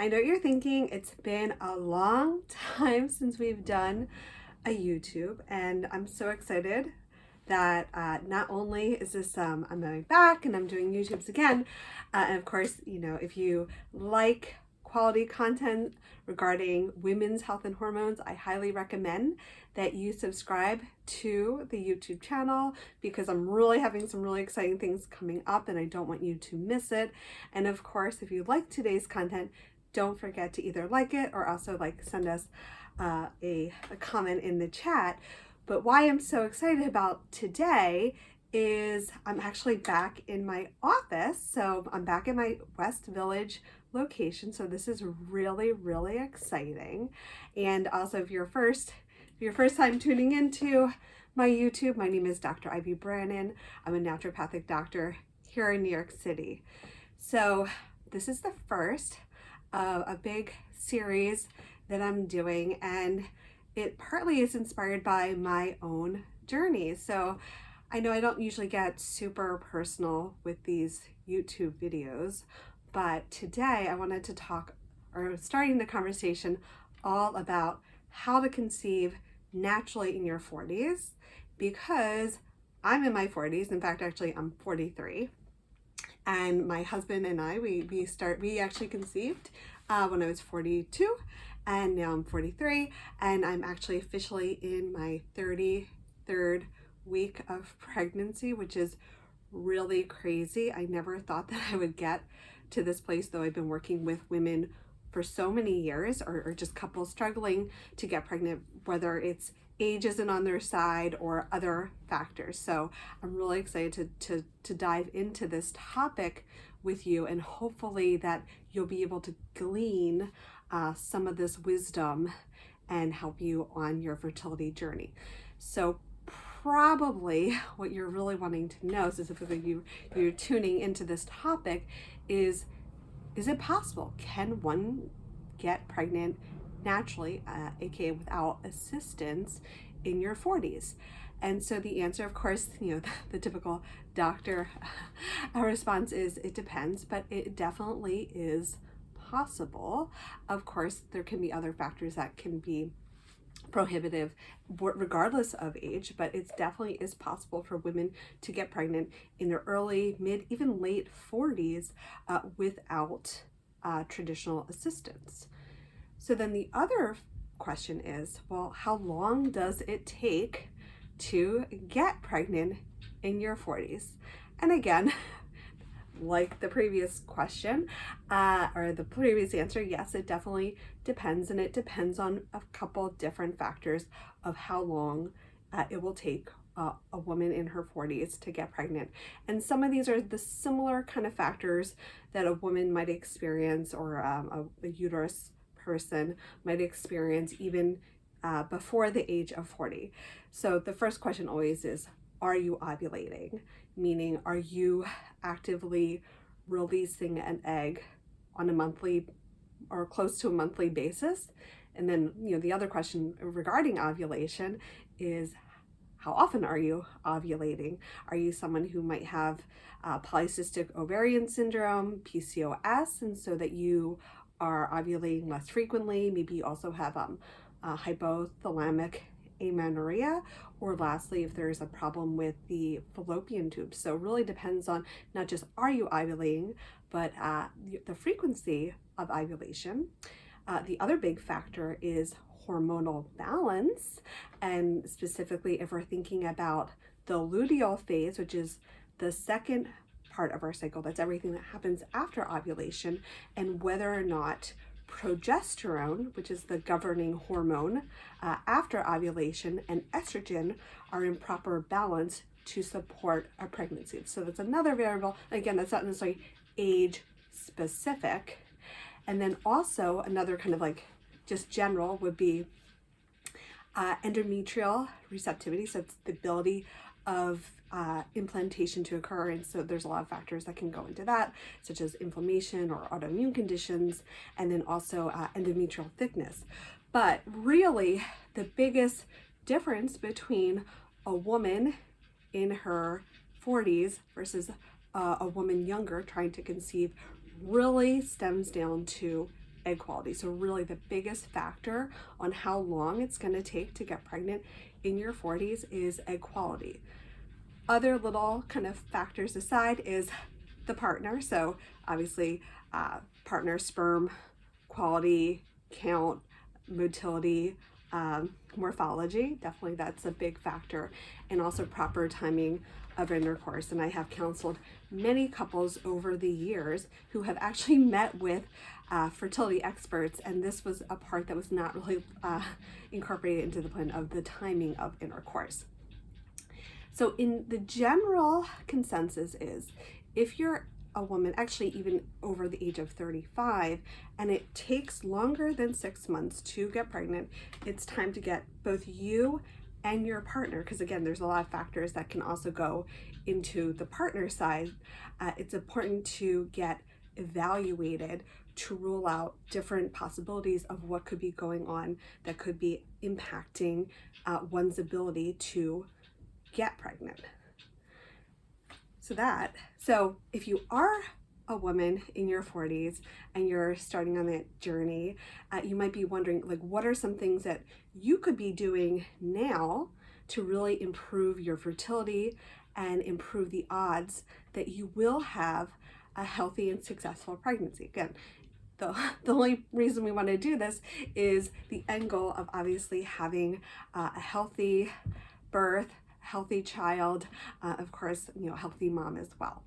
I know you're thinking it's been a long time since we've done a YouTube, and I'm so excited that not only is this I'm going back and I'm doing YouTubes again, and of course, if you like quality content regarding women's health and hormones, I highly recommend that you subscribe to the YouTube channel because I'm really having some really exciting things coming up and I don't want you to miss it. And of course, if you like today's content, don't forget to either like it or also send us a comment in the chat. But why I'm so excited about today is I'm actually back in my office. So I'm back in my West Village location. So this is really, really exciting. And also if you're first time tuning into my YouTube, my name is Dr. Branin. I'm a naturopathic doctor here in New York City. So this is the first of a big series that I'm doing, and it partly is inspired by my own journey. So I know I don't usually get super personal with these YouTube videos, but today I wanted to starting the conversation all about how to conceive naturally in your 40s, because I'm in my 40s. In fact, actually I'm 43. And my husband and I, we actually conceived when I was 42, and now I'm 43, and I'm actually officially in my 33rd week of pregnancy, which is really crazy. I never thought that I would get to this place, though I've been working with women for so many years, or just couples struggling to get pregnant, whether it's age isn't on their side or other factors. So I'm really excited to dive into this topic with you, and hopefully that you'll be able to glean some of this wisdom and help you on your fertility journey. So probably what you're really wanting to know, specifically you're tuning into this topic, is it possible? Can one get pregnant naturally, aka without assistance, in your 40s? And so the answer, of course, the typical doctor response is it depends, but it definitely is possible. Of course, there can be other factors that can be prohibitive regardless of age, but it definitely is possible for women to get pregnant in their early, mid, even late 40s without traditional assistance. So then the other question is, well, how long does it take to get pregnant in your 40s? And again, like the previous question or the previous answer, yes, it definitely depends, and it depends on a couple different factors of how long it will take a woman in her 40s to get pregnant. And some of these are the similar kind of factors that a woman might experience, or a uterus person might experience even before the age of 40. So the first question always is, are you ovulating? Meaning, are you actively releasing an egg on a monthly or close to a monthly basis? And then, the other question regarding ovulation is, how often are you ovulating? Are you someone who might have polycystic ovarian syndrome, PCOS, and so that you are ovulating less frequently? Maybe you also have hypothalamic amenorrhea, or lastly, if there's a problem with the fallopian tubes. So it really depends on not just are you ovulating, but the frequency of ovulation. The other big factor is hormonal balance, and specifically if we're thinking about the luteal phase, which is the second part of our cycle, that's everything that happens after ovulation, and whether or not progesterone, which is the governing hormone after ovulation, and estrogen are in proper balance to support a pregnancy. So that's another variable. Again, that's not necessarily age specific. And then also another kind of just general would be endometrial receptivity. So it's the ability of implantation to occur. And so there's a lot of factors that can go into that, such as inflammation or autoimmune conditions, and then also endometrial thickness. But really, the biggest difference between a woman in her 40s versus a woman younger trying to conceive really stems down to egg quality. So really the biggest factor on how long it's going to take to get pregnant in your 40s is egg quality. Other little kind of factors aside is the partner. So obviously partner sperm quality, count, motility, morphology, definitely that's a big factor, and also proper timing of intercourse. And I have counseled many couples over the years who have actually met with fertility experts, and this was a part that was not really incorporated into the plan of the timing of intercourse. So in the general consensus is, if you're a woman, actually even over the age of 35, and it takes longer than 6 months to get pregnant, it's time to get both you and your partner, because again, there's a lot of factors that can also go into the partner side. It's important to get evaluated to rule out different possibilities of what could be going on that could be impacting one's ability to get pregnant. So if you are a woman in your 40s and you're starting on that journey, you might be wondering, like, what are some things that you could be doing now to really improve your fertility and improve the odds that you will have a healthy and successful pregnancy? Again, the only reason we want to do this is the end goal of obviously having a healthy birth, healthy child, of course, healthy mom as well.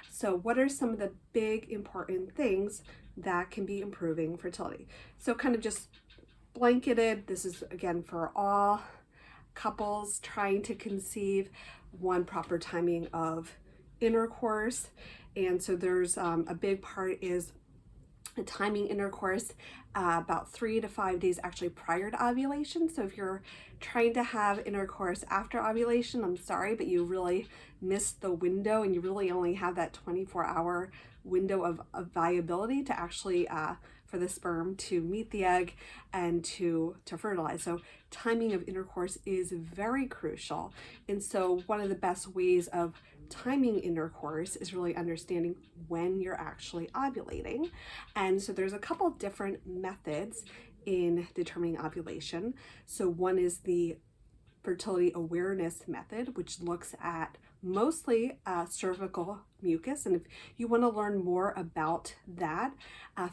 So what are some of the big important things that can be improving fertility? So kind of just blanketed, this is again for all couples trying to conceive, one, proper timing of intercourse. And so there's a big part is the timing intercourse about 3 to 5 days actually prior to ovulation. So if you're trying to have intercourse after ovulation, I'm sorry, but you really missed the window, and you really only have that 24-hour window of viability to actually for the sperm to meet the egg and to fertilize. So timing of intercourse is very crucial. And so one of the best ways of timing intercourse is really understanding when you're actually ovulating. And so there's a couple different methods in determining ovulation. So one is the fertility awareness method, which looks at mostly cervical mucus. And if you want to learn more about that,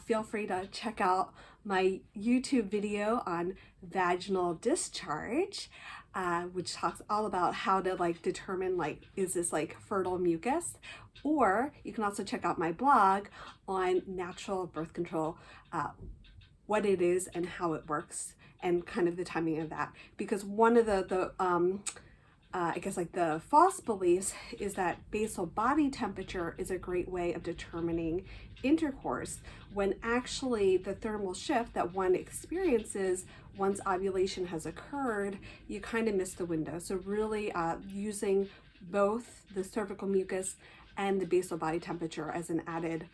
feel free to check out my YouTube video on vaginal discharge, which talks all about how to determine is this fertile mucus. Or you can also check out my blog on natural birth control, what it is and how it works, and kind of the timing of that. Because one of the false beliefs is that basal body temperature is a great way of determining intercourse, when actually the thermal shift that one experiences once ovulation has occurred, you kind of miss the window. So really using both the cervical mucus and the basal body temperature as an added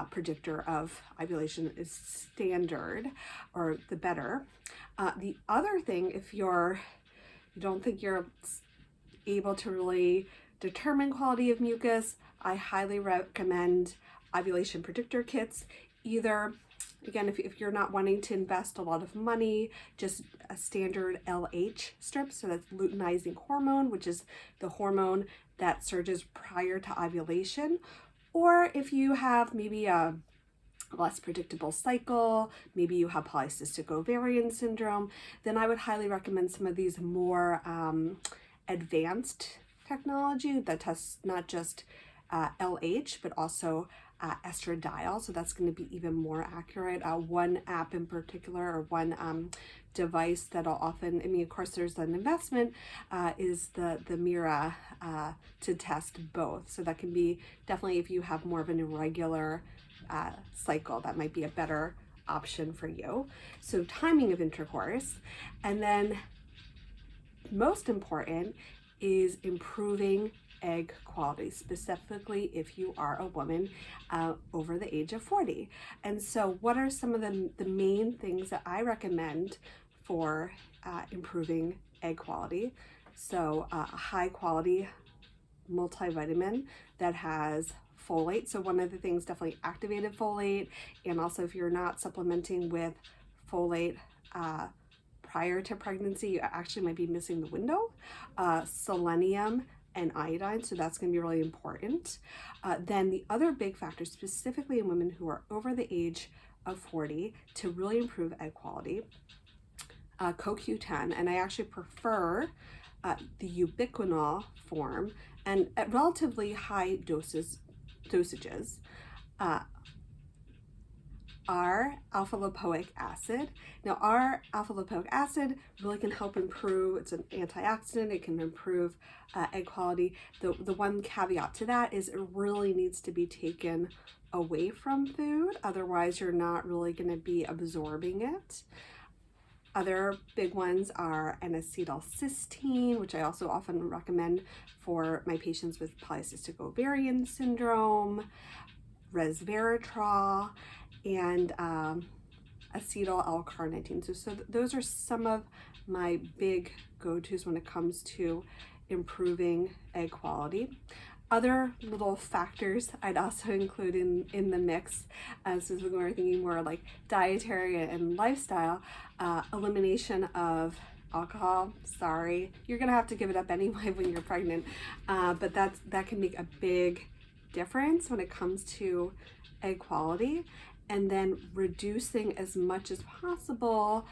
predictor of ovulation is standard, or the better. The other thing, if you don't think you're able to really determine quality of mucus, I highly recommend ovulation predictor kits. Either, again, if you're not wanting to invest a lot of money, just a standard LH strip, so that's luteinizing hormone, which is the hormone that surges prior to ovulation. Or if you have maybe a less predictable cycle, maybe you have polycystic ovarian syndrome, then I would highly recommend some of these more advanced technology that tests not just LH, but also estradiol. So that's going to be even more accurate. One app in particular, or one device that'll often, of course there's an investment, is the Mira to test both. So that can be definitely, if you have more of an irregular cycle, that might be a better option for you. So timing of intercourse. And then most important is improving egg quality, specifically if you are a woman over the age of 40. And so what are some of the main things that I recommend for improving egg quality? So a high quality multivitamin that has folate. So one of the things, definitely activated folate, and also if you're not supplementing with folate prior to pregnancy, you actually might be missing the window. Selenium and iodine, so that's going to be really important. Then the other big factor, specifically in women who are over the age of 40, to really improve egg quality, CoQ10, and I actually prefer the ubiquinol form, and at relatively high dosages, our alpha lipoic acid. Now, our alpha lipoic acid really can help improve, it's an antioxidant, it can improve egg quality. The one caveat to that is it really needs to be taken away from food, otherwise you're not really going to be absorbing it. Other big ones are N-acetylcysteine, which I also often recommend for my patients with polycystic ovarian syndrome, resveratrol, and acetyl L-carnitine. So those are some of my big go-tos when it comes to improving egg quality. Other little factors I'd also include in the mix, as when we're thinking more like dietary and lifestyle, elimination of alcohol. Sorry, you're gonna have to give it up anyway when you're pregnant, but that can make a big difference when it comes to egg quality. And then reducing as much as possible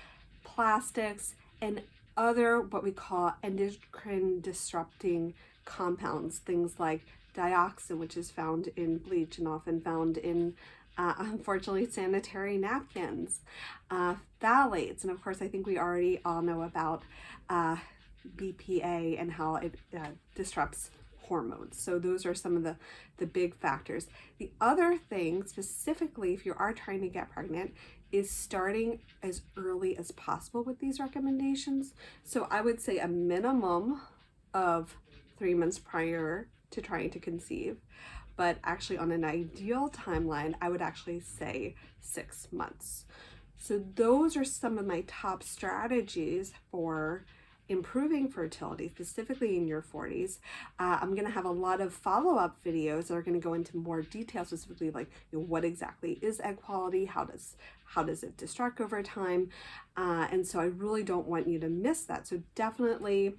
plastics and other what we call endocrine disrupting compounds, things like dioxin, which is found in bleach and often found in unfortunately sanitary napkins, phthalates, and of course I think we already all know about BPA and how it disrupts hormones. So those are some of the big factors. The other thing, specifically if you are trying to get pregnant, is starting as early as possible with these recommendations. So I would say a minimum of 3 months prior to trying to conceive, but actually on an ideal timeline, I would actually say 6 months. So those are some of my top strategies for improving fertility, specifically in your 40s. I'm going to have a lot of follow-up videos that are going to go into more detail, specifically like what exactly is egg quality, how does it destruct over time, and so I really don't want you to miss that. So definitely,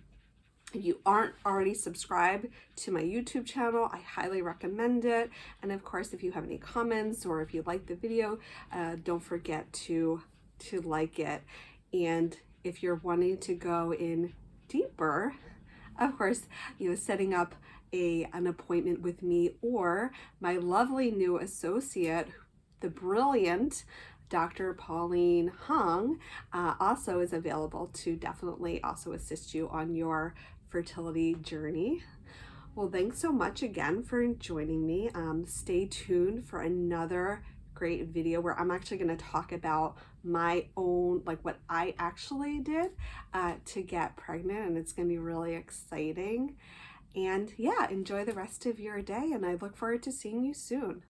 if you aren't already subscribed to my YouTube channel, I highly recommend it. And of course, if you have any comments or if you like the video, don't forget to like it. And if you're wanting to go in deeper, of course, setting up an appointment with me or my lovely new associate, the brilliant Dr. Pauline Hung, also is available to definitely also assist you on your fertility journey. Well, thanks so much again for joining me. Stay tuned for another great video where I'm actually going to talk about my own, like what I actually did to get pregnant, and it's going to be really exciting. And yeah, enjoy the rest of your day, and I look forward to seeing you soon.